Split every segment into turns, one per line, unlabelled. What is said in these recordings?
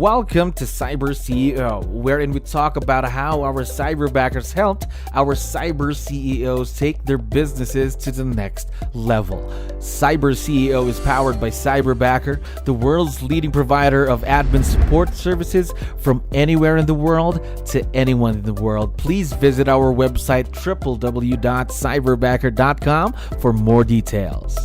Welcome to CyberCEO, wherein we talk about how our cyberbackers helped our cyber CEOs take their businesses to the next level. CyberCEO is powered by Cyberbacker, the world's leading provider of admin support services from anywhere in the world to anyone in the world. Please visit our website www.cyberbacker.com for more details.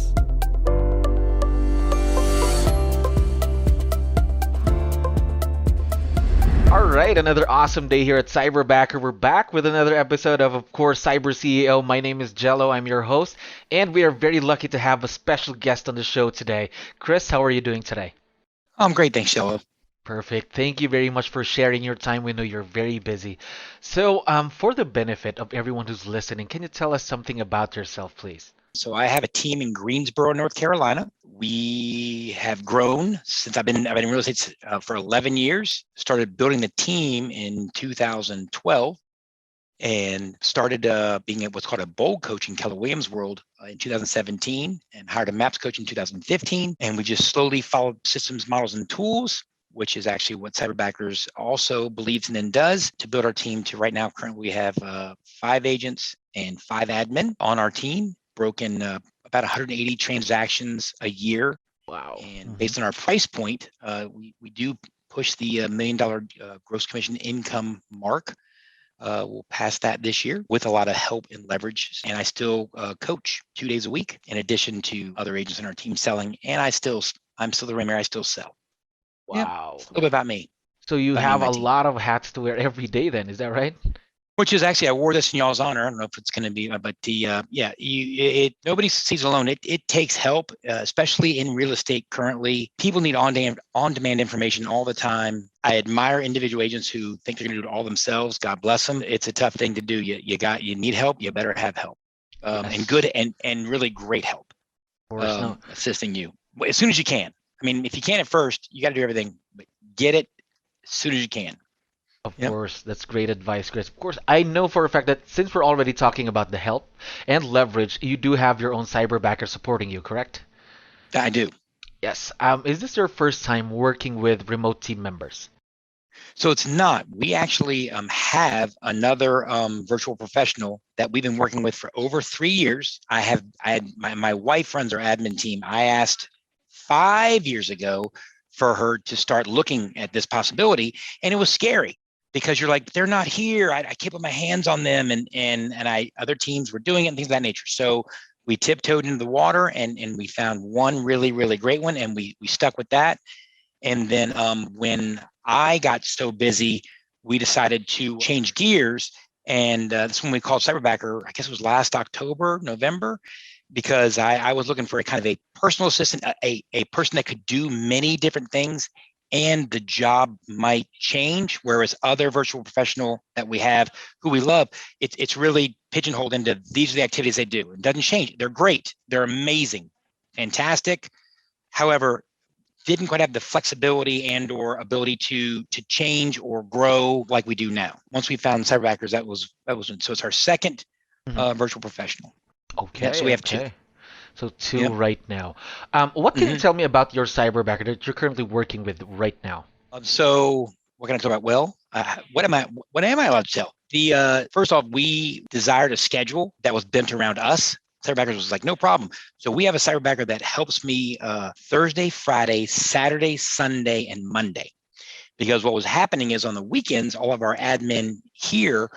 All right, another awesome day here at Cyberbacker. We're back with another episode of course, CyberCEO. My name is 𝗙𝗹𝗹. I'm your host, and we are very lucky to have a special guest on the show today. Chris, how are you doing today?
I'm great, thanks, 𝗙𝗹𝗹.
Perfect. Thank you very much for sharing your time. We know you're very busy. So, for the benefit of everyone who's listening, can you tell us something about yourself, please?
So I have a team in Greensboro, North Carolina. We have grown since I've been in real estate for 11 years. Started building the team in 2012 and started being at what's called a bold coach in Keller Williams World in 2017 and hired a MAPS coach in 2015. And we just slowly followed systems, models, and tools, which is actually what Cyberbackers also believes in and does to build our team to right now. Currently, we have 5 agents and 5 admin on our team. Broken about 180 transactions a year.
Wow.
And based on our price point, we do push the $1 million gross commission income mark. We'll pass that this year with a lot of help and leverage. And I still coach 2 days a week in addition to other agents in our team selling. And I'm still the Rainier. I still sell.
Wow.
Yeah, a little bit about me.
So you have a lot of hats to wear every day then, is that right?
Which is actually, I wore this in y'all's honor. I don't know if it's going to be, but nobody succeeds alone. It takes help, especially in real estate currently. People need on-demand information all the time. I admire individual agents who think they're going to do it all themselves. God bless them. It's a tough thing to do. You need help. You better have help,
Yes.
and good and really great help,
No.
assisting you as soon as you can. I mean, if you can at first, you got to do everything, but get it as soon as you can.
Of course, that's great advice, Chris. Of course, I know for a fact that since we're already talking about the help and leverage, you do have your own cyberbacker supporting you, correct?
I do.
Yes. Is this your first time working with remote team members?
So it's not. We actually have another virtual professional that we've been working with for over 3 years. My wife runs our admin team. I asked 5 years ago for her to start looking at this possibility, and it was scary. Because you're like, they're not here. I can't put my hands on them, and other teams were doing it and things of that nature. So we tiptoed into the water and we found one really, really great one, and we stuck with that. And then when I got so busy, we decided to change gears, and that's when we called Cyberbacker. I guess it was last October, November, because I was looking for a kind of a personal assistant, a person that could do many different things. And the job might change, whereas other virtual professional that we have, who we love, it's really pigeonholed into these are the activities they do. It doesn't change. They're great. They're amazing, fantastic. However, didn't quite have the flexibility and or ability to change or grow like we do now. Once we found Cyberbackers, that was so it's our second virtual professional.
Okay.
Yeah, so we have 2.
So 2 right now. What can you tell me about your cyberbacker that you're currently working with right now?
So what can I talk about? Well, what am I allowed to tell? First off, we desired a schedule that was bent around us. Cyberbackers was like, no problem. So we have a cyberbacker that helps me Thursday, Friday, Saturday, Sunday, and Monday. Because what was happening is on the weekends, all of our admin here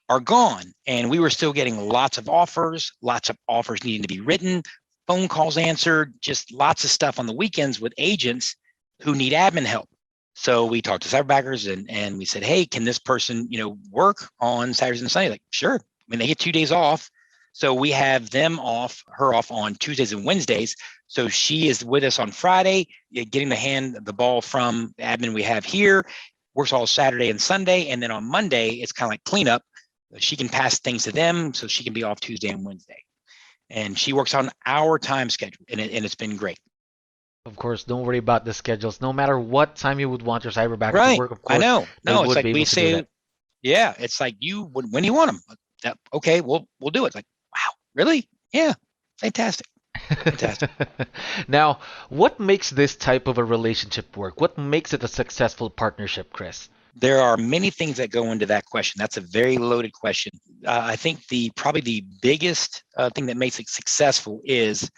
are gone. And we were still getting lots of offers needing to be written, phone calls answered, just lots of stuff on the weekends with agents who need admin help. So we talked to Cyberbackers and we said, hey, can this person, work on Saturdays and Sundays? Like, sure. I mean, they get 2 days off. So we have her off on Tuesdays and Wednesdays. So she is with us on Friday, getting the ball from the admin we have here, works all Saturday and Sunday. And then on Monday, it's kind of like cleanup. She can pass things to them so she can be off Tuesday and Wednesday. And she works on our time schedule, and it's been great.
Of course, don't worry about the schedules. No matter what time you would want your cyberbacker to work, of course.
I know. No, it's like
we say,
yeah, it's like when do you want them? Okay, we'll do it. Like, wow, really? Yeah, fantastic. Fantastic.
Now, what makes this type of a relationship work? What makes it a successful partnership, Chris?
There are many things that go into that question. That's a very loaded question. I think probably the biggest thing that makes it successful is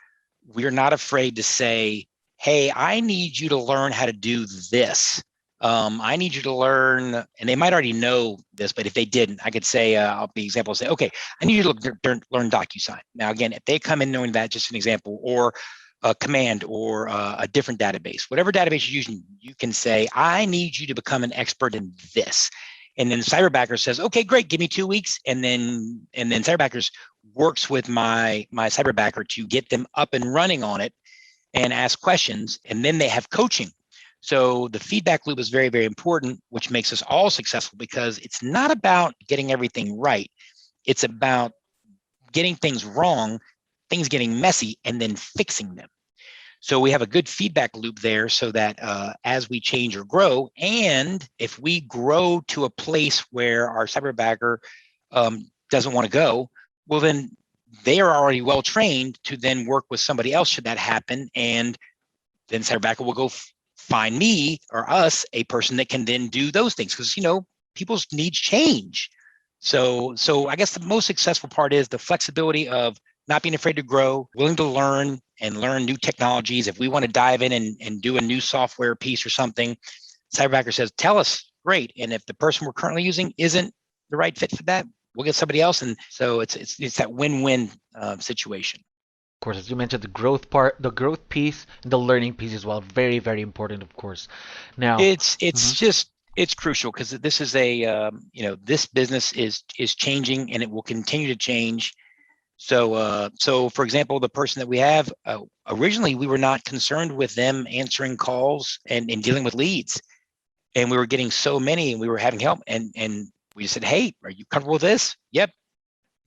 we're not afraid to say, hey, I need you to learn how to do this. I need you to learn, and they might already know this, but if they didn't, I could say, I'll be example, say, okay, I need you to learn 𝗙𝗙𝗃. Now, again, if they come in knowing that, just an example, or a command or a different database, whatever database you're using, you can say, I need you to become an expert in this. And then Cyberbacker says, okay, great, give me 2 weeks. And then Cyberbackers works with my Cyberbacker to get them up and running on it and ask questions. And then they have coaching. So the feedback loop is very, very important, which makes us all successful because it's not about getting everything right. It's about getting things wrong, things getting messy, and then fixing them. So we have a good feedback loop there so that as we change or grow, and if we grow to a place where our Cyberbacker doesn't want to go, well, then they are already well trained to then work with somebody else should that happen. And then Cyberbacker will go find me or us a person that can then do those things because, people's needs change. So I guess the most successful part is the flexibility of not being afraid to grow, willing to learn and learn new technologies. If we want to dive in and do a new software piece or something, Cyberbacker says, tell us, great. And if the person we're currently using isn't the right fit for that, we'll get somebody else. And so it's that win-win situation.
Of course, as you mentioned, the growth part, the growth piece, and the learning piece as well, very, very important, of course. Now,
It's crucial because this is this business is changing and it will continue to change. So for example, the person that we have, originally we were not concerned with them answering calls and dealing with leads, and we were getting so many and we were having help, and we just said, hey, are you comfortable with this? Yep.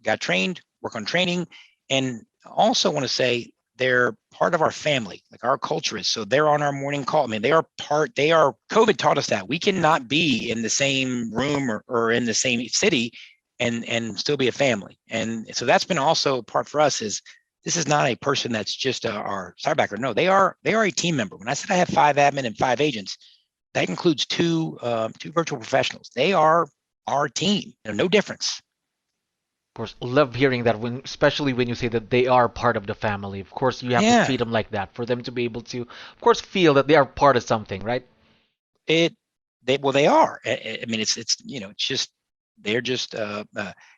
Got trained, work on training, and also want to say they're part of our family, like our culture is. So they're on our morning call. I mean, COVID taught us that we cannot be in the same room or in the same city and still be a family. And so that's been also a part for us is this is not a person that's just our Cyberbacker. No, they are a team member. When I said I have 5 admin and 5 agents, that includes two virtual professionals. They are our team. No difference.
of course, love hearing that especially when you say that they are part of the family. Of course, you have to treat them like that for them to be able to, of course, feel that they are part of something, right?
They are. I mean, it's just they're just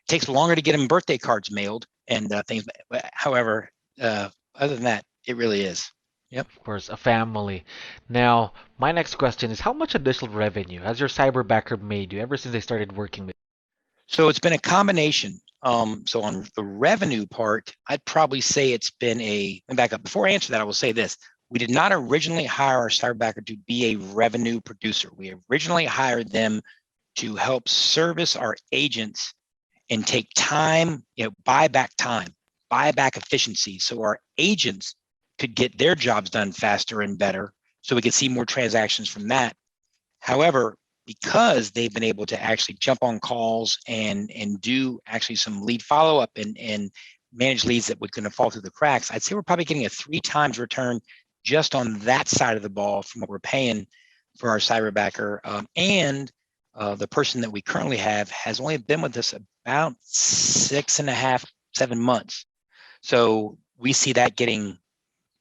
takes longer to get them birthday cards mailed and things. However, other than that, it really is. Yep.
Of course, a family. Now, my next question is how much additional revenue has your Cyberbacker made you ever since they started working with
So it's been a combination. So on the revenue part, I'd probably say it's been let me back up. Before I answer that, I will say this. We did not originally hire our Cyberbacker to be a revenue producer. We originally hired them to help service our agents and take time, buy back time, buy back efficiency. So our agents could get their jobs done faster and better. So we could see more transactions from that. However, because they've been able to actually jump on calls and do actually some lead follow-up and manage leads that were going to fall through the cracks, I'd say we're probably getting a 3 times return just on that side of the ball from what we're paying for our Cyberbacker. And the person that we currently have has only been with us about 6.5, 7 months. So we see that getting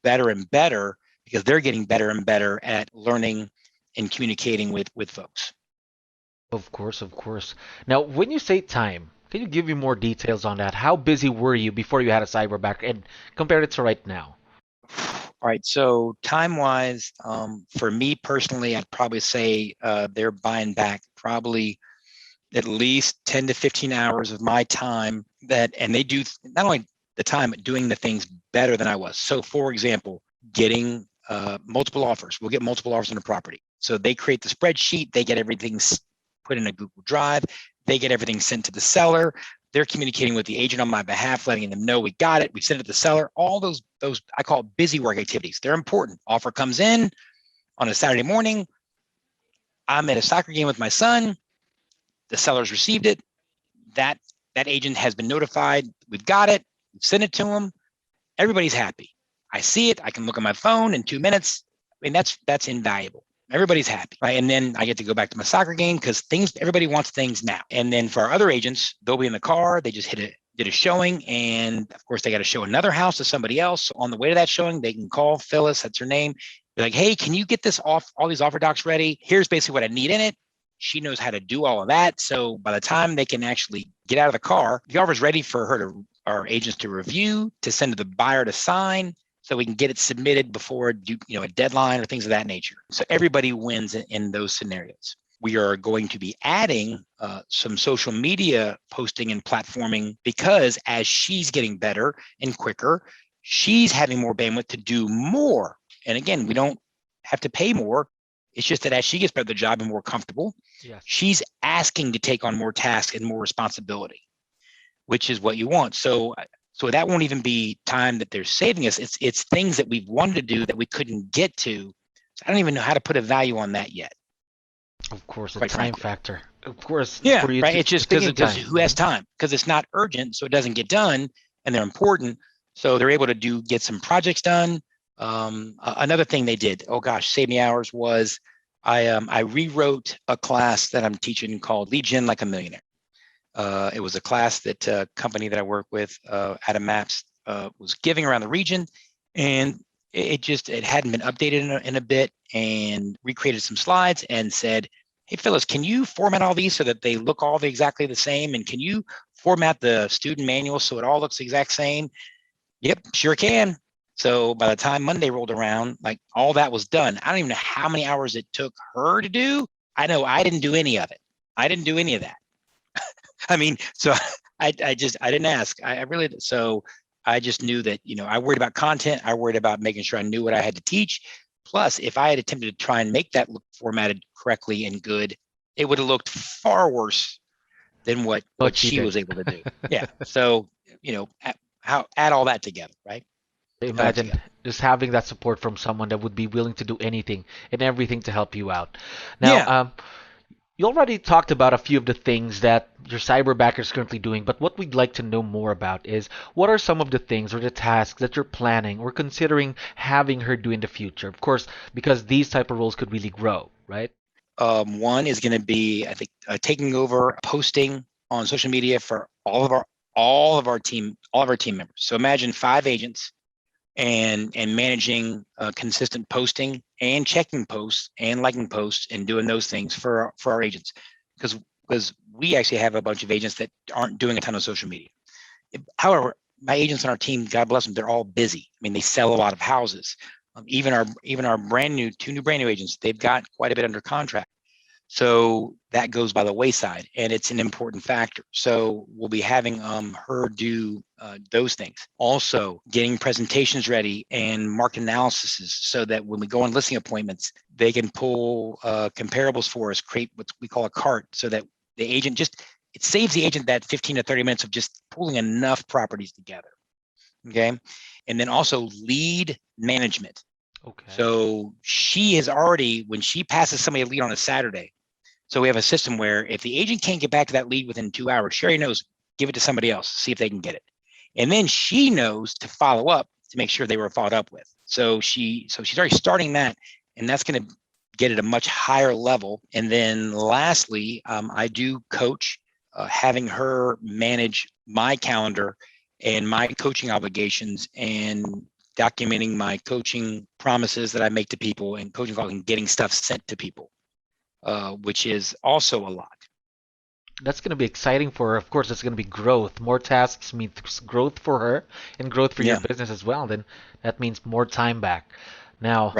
better and better because they're getting better and better at learning and communicating with folks.
Of course, of course. Now, when you say time, can you give me more details on that? How busy were you before you had a Cyberbacker and compare it to right now?
All right, so time-wise, for me personally, I'd probably say they're buying back probably at least 10 to 15 hours of my time and they do not only the time, but doing the things better than I was. So for example, getting multiple offers. We'll get multiple offers on a property. So they create the spreadsheet, they get everything put in a Google Drive, they get everything sent to the seller. They're communicating with the agent on my behalf, letting them know we got it, we sent it to the seller. All those I call busy work activities. They're important. Offer comes in on a Saturday morning. I'm at a soccer game with my son. The seller's received it. That agent has been notified. We've got it. We've sent it to them. Everybody's happy. I see it. I can look on my phone in 2 minutes. I mean, that's invaluable. Everybody's happy, right? And then I get to go back to my soccer game because everybody wants things now. And then for our other agents, they'll be in the car. They just did a showing, and of course they got to show another house to somebody else. So on the way to that showing, they can call Phyllis, that's her name. Be like, hey, can you get all these offer docs ready? Here's basically what I need in it. She knows how to do all of that. So by the time they can actually get out of the car, the offer is ready for our agents to review, to send to the buyer to sign, so we can get it submitted before a deadline or things of that nature. So everybody wins in those scenarios. We are going to be adding some social media posting and platforming, because as she's getting better and quicker, she's having more bandwidth to do more. And again, we don't have to pay more. It's just that as she gets better at the job and more comfortable, yes, she's asking to take on more tasks and more responsibility, which is what you want. So that won't even be time that they're saving us. It's things that we've wanted to do that we couldn't get to. So I don't even know how to put a value on that yet.
Of course, the time factor. Of course.
Yeah, right. It's just because who has time? Because it's not urgent, so it doesn't get done, and they're important. So they're able to get some projects done. Another thing they did, oh gosh, save me hours, was I rewrote a class that I'm teaching called Lead Gen Like a Millionaire. It was a class that a company that I work with out of Maps was giving around the region, and it hadn't been updated in a bit, and recreated some slides and said, hey, Phyllis, can you format all these so that they look all exactly the same? And can you format the student manual so it all looks the exact same? Yep, sure can. So by the time Monday rolled around, like all that was done. I don't even know how many hours it took her to do. I know I didn't do any of it. I didn't do any of that. I mean, so I didn't ask. So I just knew that, I worried about content. I worried about making sure I knew what I had to teach. Plus, if I had attempted to try and make that look formatted correctly and good, it would have looked far worse than what she was able to do. Yeah. So, add all that together, right?
Imagine just having that support from someone that would be willing to do anything and everything to help you out. Now, you already talked about a few of the things that your Cyberbacker is currently doing, but what we'd like to know more about is what are some of the things or the tasks that you're planning or considering having her do in the future? Of course, because these type of roles could really grow, right?
One is going to be, I think, taking over posting on social media for all of our team members. So imagine 5 agents and managing consistent posting and checking posts and liking posts and doing those things for our agents, because we actually have a bunch of agents that aren't doing a ton of social media. However, my agents on our team, God bless them, they're all busy. I mean, they sell a lot of houses. Even our 2 new brand new agents, they've got quite a bit under contract. So that goes by the wayside, and it's an important factor. So we'll be having her do those things. Also, getting presentations ready and market analyses so that when we go on listing appointments, they can pull comparables for us, create what we call a cart, so that the agent it saves the agent that 15 to 30 minutes of just pulling enough properties together. Okay. And then also lead management. Okay. So she is already, when she passes somebody a lead on a Saturday, so we have a system where if the agent can't get back to that lead within 2 hours, she already knows, give it to somebody else, see if they can get it. And then she knows to follow up to make sure they were followed up with. So she's already starting that, and that's going to get at a much higher level. And then lastly, I do coach, having her manage my calendar and my coaching obligations and documenting my coaching promises that I make to people and coaching calls and getting stuff sent to people. Which is also a lot.
That's going to be exciting for her. Of course, it's going to be growth. More tasks means growth for her and growth for your business as well. Then that means more time back. Now,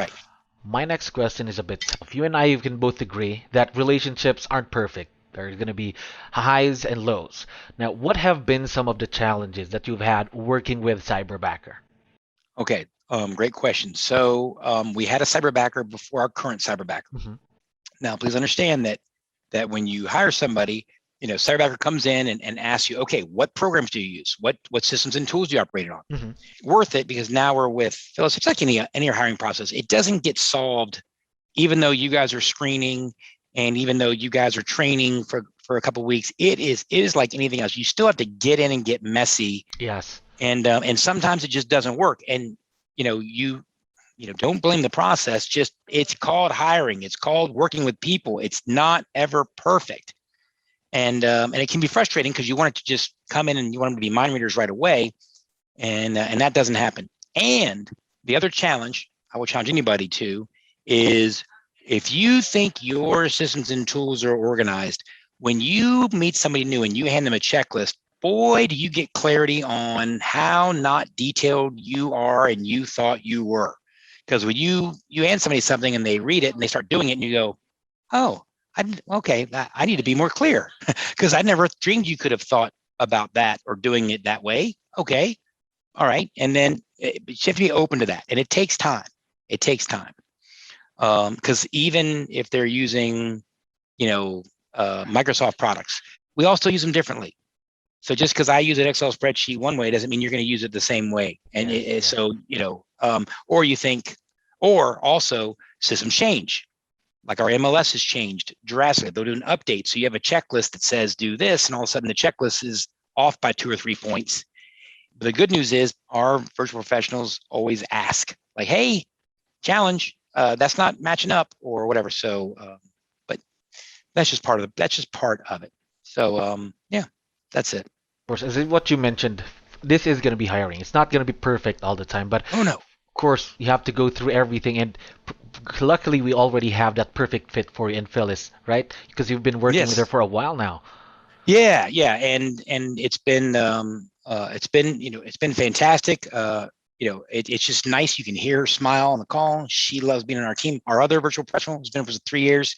my next question is a bit tough. You and I can both agree that relationships aren't perfect. There are going to be highs and lows. Now, what have been some of the challenges that you've had working with Cyberbacker?
Okay, great question. So we had a Cyberbacker before our current Cyberbacker. Mm-hmm. Now, please understand that when you hire somebody, Cyberbacker comes in and asks you, okay, what programs do you use? What systems and tools do you operate on? Mm-hmm. Worth it, because now we're with Phyllis. It's like any hiring process. It doesn't get solved, even though you guys are screening and even though you guys are training for a couple of weeks. It is like anything else. You still have to get in and get messy.
Yes.
And sometimes it just doesn't work. And don't blame the process. Just, it's called hiring. It's called working with people. It's not ever perfect. And it can be frustrating because you want it to just come in and you want them to be mind readers right away. And that doesn't happen. And the other challenge I will challenge anybody to is, if you think your systems and tools are organized, when you meet somebody new and you hand them a checklist, boy, do you get clarity on how not detailed you are and you thought you were. Because when you hand somebody something and they read it and they start doing it and you go, oh, I need to be more clear because I never dreamed you could have thought about that or doing it that way. Okay. All right. And then you have to be open to that. And it takes time. It takes time. Because even if they're using, Microsoft products, we all still use them differently. So just because I use an Excel spreadsheet one way doesn't mean you're going to use it the same way. And so, or you think, or also systems change. Like our MLS has changed drastically. They'll do an update. So you have a checklist that says do this, and all of a sudden the checklist is off by 2 or 3 points. But the good news is our virtual professionals always ask, like, hey, challenge, that's not matching up or whatever. So, but that's just part of it. So, yeah, that's it.
Of course, as what you mentioned, this is going to be hiring. It's not going to be perfect all the time, but
oh no,
of course, you have to go through everything. And luckily, we already have that perfect fit for you in Phyllis, right? Because you've been working with her for a while now.
Yeah, and it's been fantastic. It's just nice. You can hear her smile on the call. She loves being on our team. Our other virtual professional has been for 3 years.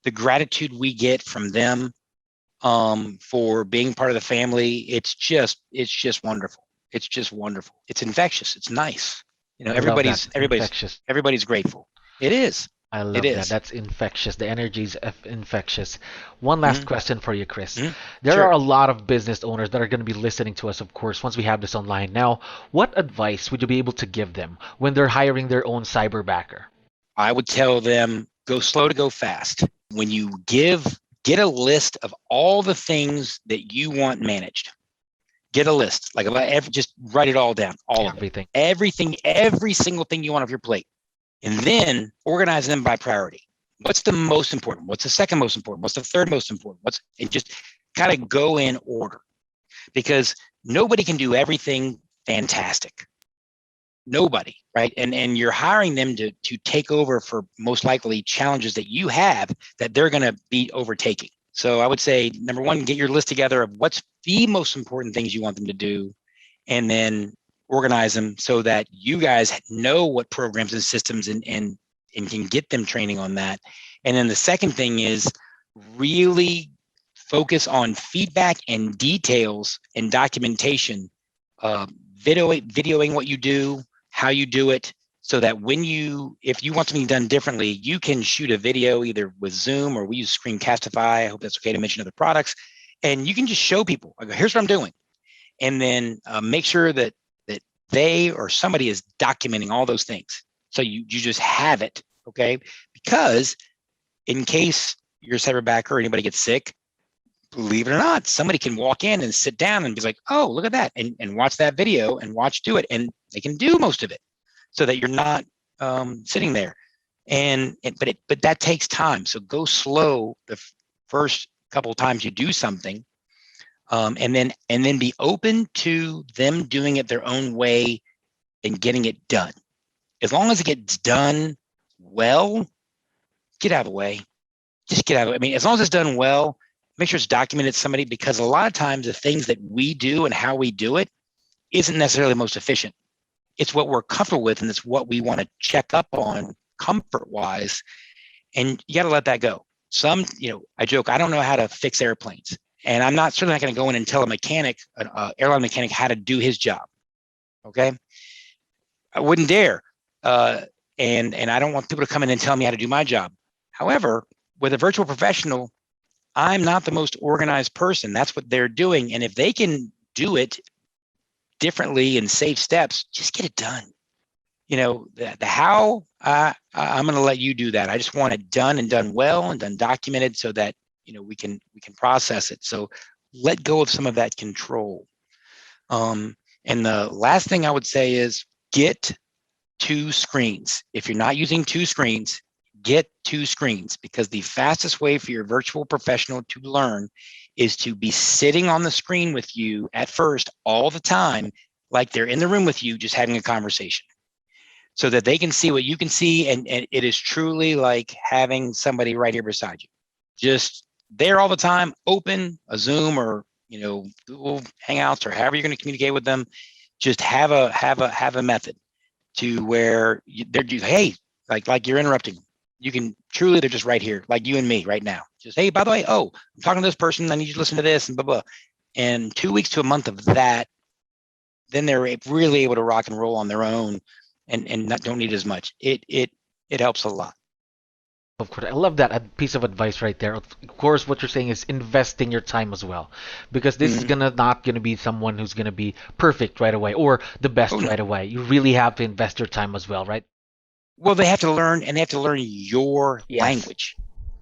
The gratitude we get from them for being part of the family, it's just wonderful. It's just wonderful. It's infectious. It's nice. Everybody's grateful. It is.
I love that. That's infectious. The energy is infectious. One last question for you, Chris. There are a lot of business owners that are going to be listening to us, of course, once we have this online. Now, what advice would you be able to give them when they're hiring their own cyberbacker?
I would tell them, go slow to go fast. When you get a list of all the things that you want managed. Get a list, like just write it all down, everything, every single thing you want off your plate. And then organize them by priority. What's the most important? What's the second most important? What's the third most important? And just kind of go in order, because nobody can do everything fantastic. Nobody, right? And you're hiring them to take over for most likely challenges that you have that they're going to be overtaking. So I would say, number one, get your list together of what's the most important things you want them to do, and then organize them so that you guys know what programs and systems and can get them training on that. And then the second thing is really focus on feedback and details and documentation, videoing what you do, how you do it, so that if you want something done differently, you can shoot a video either with Zoom, or we use Screencastify. I hope that's okay to mention other products. And you can just show people, like, here's what I'm doing. And then make sure that they or somebody is documenting all those things. So you just have it, okay? Because in case your cyberbacker or anybody gets sick, believe it or not, somebody can walk in and sit down and be like, oh, look at that, and watch that video and do it. And they can do most of it so that you're not sitting there. But that takes time. So go slow the first couple of times you do something. And then be open to them doing it their own way and getting it done. As long as it gets done well, get out of the way. Just get out of it. I mean, as long as it's done well, make sure it's documented to somebody, because a lot of times the things that we do and how we do it isn't necessarily the most efficient. It's what we're comfortable with, and it's what we want to check up on comfort-wise. And you got to let that go. I joke, I don't know how to fix airplanes. And I'm certainly not going to go in and tell a mechanic, an airline mechanic, how to do his job. Okay, I wouldn't dare. And I don't want people to come in and tell me how to do my job. However, with a virtual professional, I'm not the most organized person. That's what they're doing. And if they can do it differently and save steps, just get it done. The how, I'm going to let you do that. I just want it done and done well and done documented so that we can process it. So let go of some of that control. And the last thing I would say is get 2 screens. If you're not using 2 screens, get 2 screens, because the fastest way for your virtual professional to learn is to be sitting on the screen with you at first all the time, like they're in the room with you, just having a conversation, so that they can see what you can see. And it is truly like having somebody right here beside you, just there all the time. Open a Zoom or, Google Hangouts, or however you're going to communicate with them. Just have a method to where they're just, hey, like you're interrupting them. You can truly, they're just right here, like you and me right now. Just, hey, by the way, I'm talking to this person. I need you to listen to this, and blah, blah. And 2 weeks to a month of that, then they're really able to rock and roll on their own, and don't need as much. It helps a lot.
Of course, I love that piece of advice right there. Of course, what you're saying is investing your time as well, because this is not gonna be someone who's gonna be perfect right away or the best right away. You really have to invest your time as well, right?
Well, they have to learn, and they have to learn your language.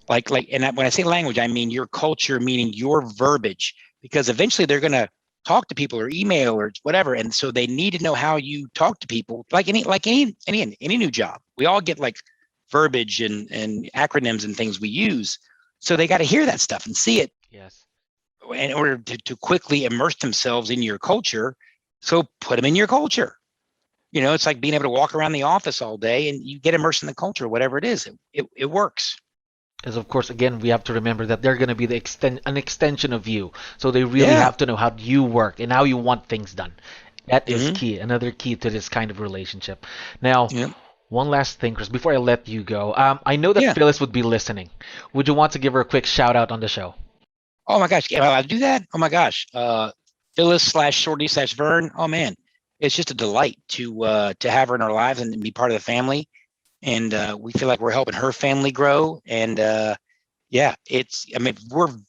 And when I say language, I mean your culture, meaning your verbiage, because eventually they're gonna talk to people or email or whatever, and so they need to know how you talk to people. Like any new job, we all get like verbiage and acronyms and things we use, so they got to hear that stuff and see it.
Yes.
In order to quickly immerse themselves in your culture, so put them in your culture. It's like being able to walk around the office all day and you get immersed in the culture, whatever it is. It works.
As of course, again, we have to remember that they're going to be an extension of you, so they really have to know how you work and how you want things done. That is key. Another key to this kind of relationship. Now. One last thing, Chris, before I let you go. I know that Phyllis would be listening. Would you want to give her a quick shout out on the show?
Oh my gosh, can I do that? Oh my gosh, Phyllis/Shorty/Vern. Oh man, it's just a delight to have her in our lives and be part of the family. And we feel like we're helping her family grow. And we're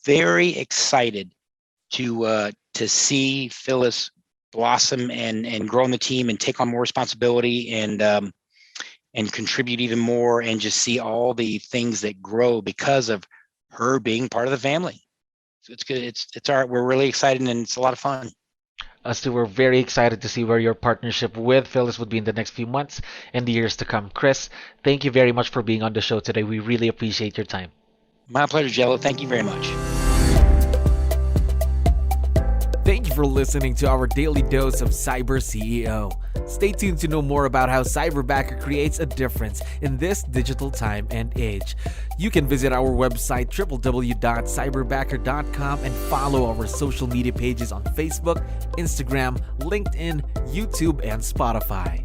very excited to see Phyllis blossom and grow on the team and take on more responsibility and contribute even more, and just see all the things that grow because of her being part of the family. So it's good. It's all right. We're really excited, and it's a lot of fun.
Us too, we're very excited to see where your partnership with Phyllis would be in the next few months and the years to come. Chris, thank you very much for being on the show today. We really appreciate your time.
My pleasure, Jello. Thank you very much.
Thank you for listening to our daily dose of Cyber CEO. Stay tuned to know more about how Cyberbacker creates a difference in this digital time and age. You can visit our website www.cyberbacker.com and follow our social media pages on Facebook, Instagram, LinkedIn, YouTube, and Spotify.